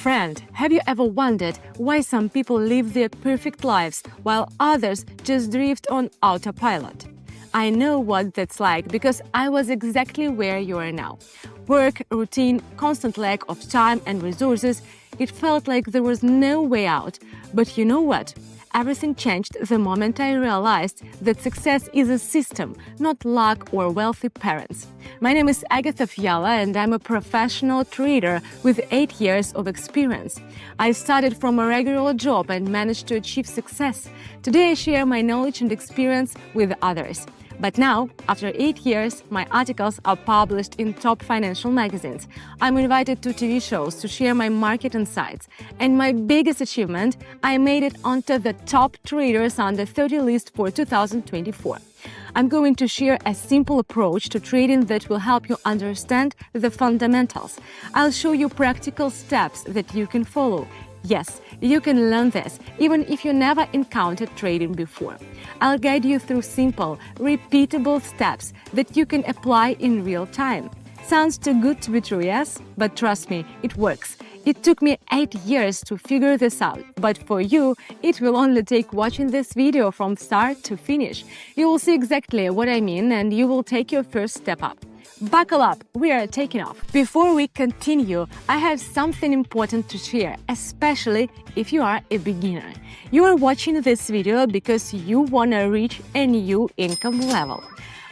Friend, have you ever wondered why some people live their perfect lives while others just drift on autopilot? I know what that's like because I was exactly where you are now. Work, routine, constant lack of time and resources. It felt like there was no way out. But you know what? Everything changed the moment I realized that success is a system, not luck or wealthy parents. My name is Agatha Fiala and I'm a professional trader with 8 years of experience. I started from a regular job and managed to achieve success. Today I share my knowledge and experience with others. But now, after 8 years, my articles are published in top financial magazines. I'm invited to TV shows to share my market insights. And my biggest achievement, I made it onto the top traders under 30 list for 2024. I'm going to share a simple approach to trading that will help you understand the fundamentals. I'll show you practical steps that you can follow. Yes, you can learn this even if you never encountered trading before. I'll guide you through simple, repeatable steps that you can apply in real time. Sounds too good to be true, yes? But trust me, it works. It took me 8 years to figure this out, but for you, it will only take watching this video from start to finish. You will see exactly what I mean and you will take your first step up. Buckle up, we are taking off. Before we continue, I have something important to share, especially if you are a beginner. You are watching this video because you want to reach a new income level.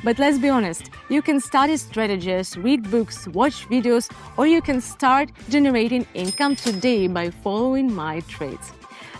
But let's be honest, you can study strategies, read books, watch videos, or you can start generating income today by following my trades.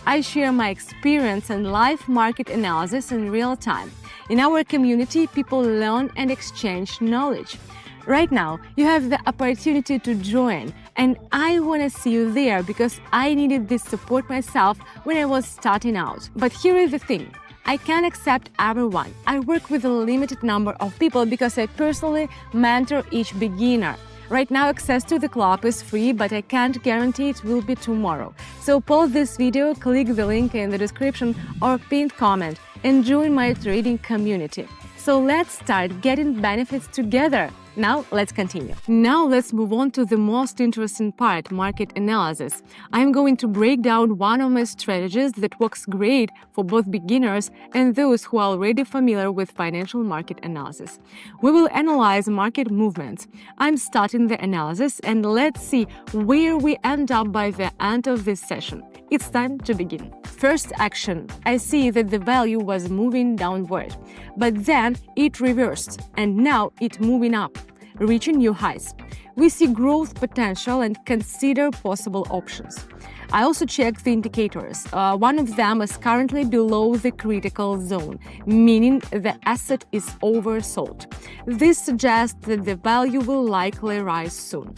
I share my experience and live market analysis in real time. In our community, people learn and exchange knowledge. Right now, you have the opportunity to join, and I want to see you there because I needed this support myself when I was starting out. But here is the thing. I can't accept everyone. I work with a limited number of people because I personally mentor each beginner. Right now, access to the club is free, but I can't guarantee it will be tomorrow. So pause this video, click the link in the description or pinned comment and join my trading community. So let's start getting benefits together. Now, let's continue. Now, let's move on to the most interesting part, market analysis. I'm going to break down one of my strategies that works great for both beginners and those who are already familiar with financial market analysis. We will analyze market movements. I'm starting the analysis and let's see where we end up by the end of this session. It's time to begin. First action, I see that the value was moving downward, but then it reversed and now it's moving up, reaching new highs. We see growth potential and consider possible options. I also check the indicators. One of them is currently below the critical zone, meaning the asset is oversold. This suggests that the value will likely rise soon.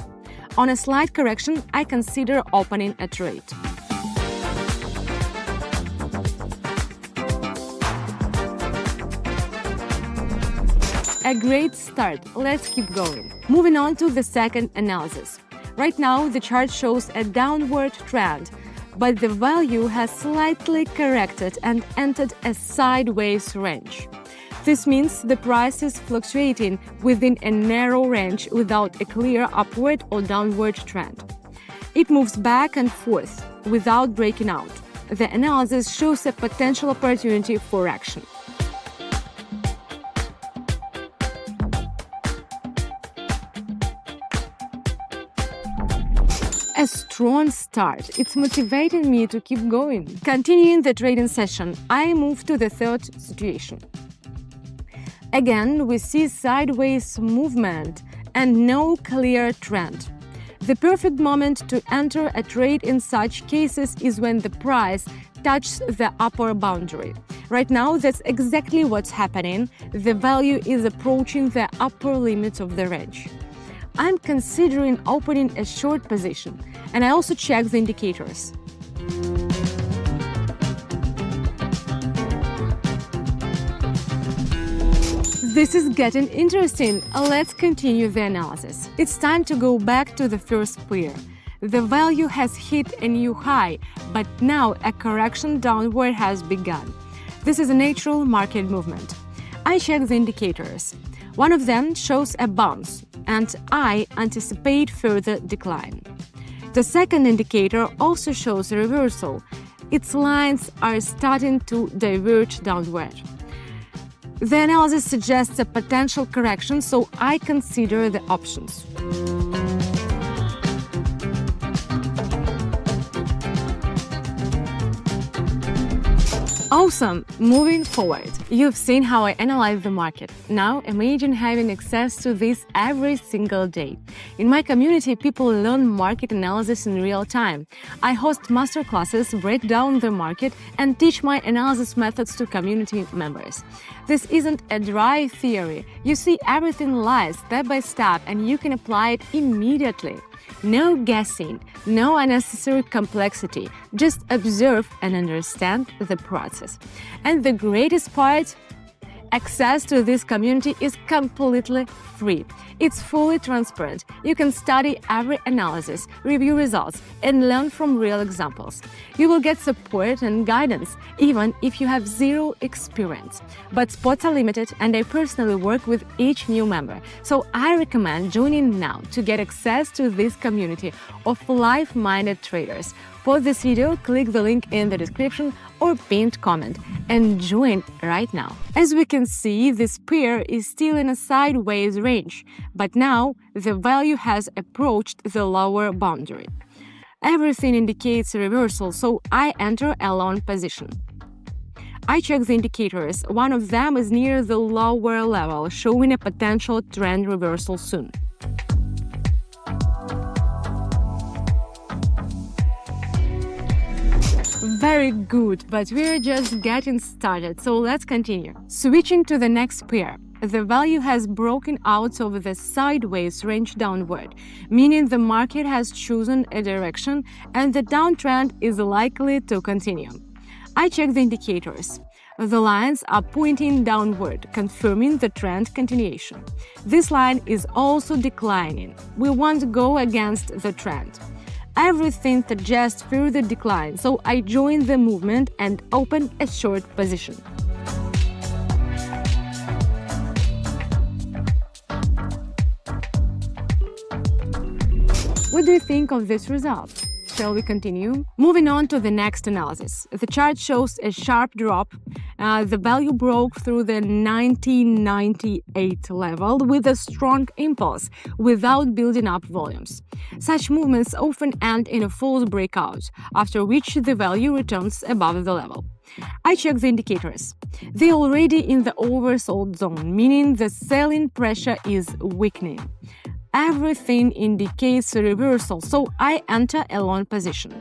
On a slight correction, I consider opening a trade. A great start. Let's keep going. Moving on to the second analysis. Right now, the chart shows a downward trend, but the value has slightly corrected and entered a sideways range. This means the price is fluctuating within a narrow range without a clear upward or downward trend. It moves back and forth without breaking out. The analysis shows a potential opportunity for action. A strong start. It's motivating me to keep going. Continuing the trading session, I move to the third situation. Again, we see sideways movement and no clear trend. The perfect moment to enter a trade in such cases is when the price touches the upper boundary. Right now, that's exactly what's happening. The value is approaching the upper limit of the range. I'm considering opening a short position, and I also check the indicators. This is getting interesting. Let's continue the analysis. It's time to go back to the first pair. The value has hit a new high, but now a correction downward has begun. This is a natural market movement. I check the indicators. One of them shows a bounce, and I anticipate further decline. The second indicator also shows a reversal. Its lines are starting to diverge downward. The analysis suggests a potential correction, so I consider the options. Awesome! Moving forward, you've seen how I analyze the market. Now imagine having access to this every single day. In my community, people learn market analysis in real time. I host masterclasses, break down the market, and teach my analysis methods to community members. This isn't a dry theory. You see everything live, step by step, and you can apply it immediately. No guessing, no unnecessary complexity. Just observe and understand the process. And the greatest part, access to this community is completely free. It's fully transparent. You can study every analysis, review results, and learn from real examples. You will get support and guidance, even if you have zero experience. But spots are limited, and I personally work with each new member. So I recommend joining now to get access to this community of like-minded traders. Pause this video, click the link in the description or pinned comment, and join right now. As we can see, this pair is still in a sideways range, but now the value has approached the lower boundary. Everything indicates a reversal, so I enter a long position. I check the indicators. One of them is near the lower level, showing a potential trend reversal soon. Very good, but we're just getting started, so let's continue. Switching to the next pair. The value has broken out of the sideways range downward, meaning the market has chosen a direction and the downtrend is likely to continue. I check the indicators. The lines are pointing downward, confirming the trend continuation. This line is also declining. We won't go against the trend. Everything suggests further decline, so I join the movement and open a short position. What do you think of this result? Shall we continue? Moving on to the next analysis. The chart shows a sharp drop. The value broke through the 1998 level with a strong impulse without building up volumes. Such movements often end in a false breakout, after which the value returns above the level. I check the indicators. They are already in the oversold zone, meaning the selling pressure is weakening. Everything indicates a reversal, so I enter a long position.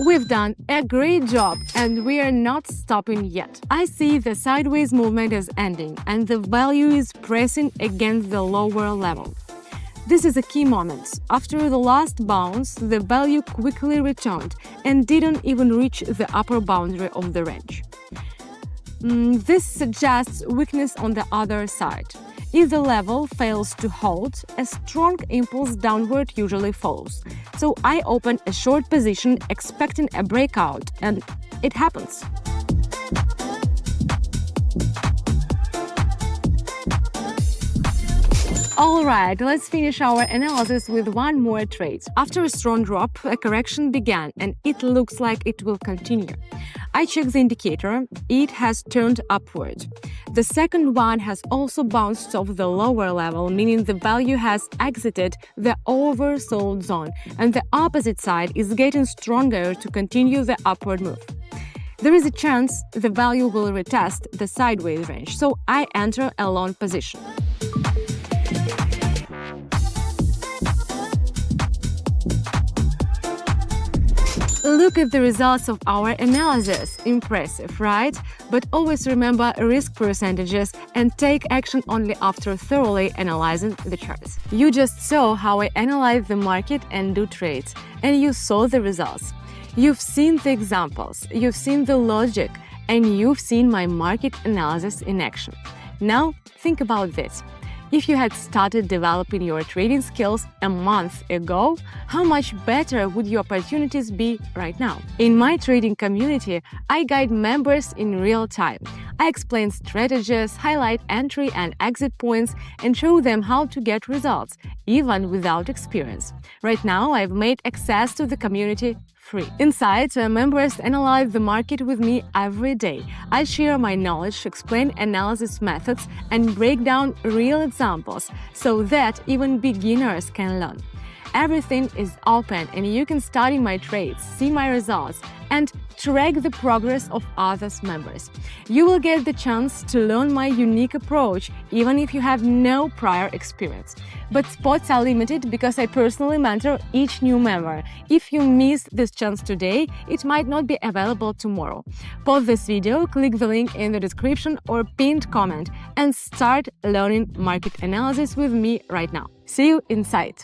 We've done a great job, and we are not stopping yet. I see the sideways movement is ending, and the value is pressing against the lower level. This is a key moment. After the last bounce, the value quickly returned and didn't even reach the upper boundary of the range. This suggests weakness on the other side. If the level fails to hold, a strong impulse downward usually follows. So I open a short position expecting a breakout, and it happens. Alright, let's finish our analysis with one more trade. After a strong drop, a correction began, and it looks like it will continue. I check the indicator. It has turned upward. The second one has also bounced off the lower level, meaning the value has exited the oversold zone, and the opposite side is getting stronger to continue the upward move. There is a chance the value will retest the sideways range, so I enter a long position. Look at the results of our analysis. Impressive, right? But always remember risk percentages and take action only after thoroughly analyzing the charts. You just saw how I analyze the market and do trades, and you saw the results. You've seen the examples, you've seen the logic, and you've seen my market analysis in action. Now, think about this. If you had started developing your trading skills a month ago, how much better would your opportunities be right now? In my trading community, I guide members in real time. I explain strategies, highlight entry and exit points, and show them how to get results, even without experience. Right now, I've made access to the community free. Inside, members analyze the market with me every day. I share my knowledge, explain analysis methods, and break down real examples so that even beginners can learn. Everything is open and you can study my trades, see my results, and track the progress of others members. You will get the chance to learn my unique approach even if you have no prior experience. But spots are limited because I personally mentor each new member. If you miss this chance today, it might not be available tomorrow. Pause this video, click the link in the description or pinned comment, and start learning market analysis with me right now. See you inside!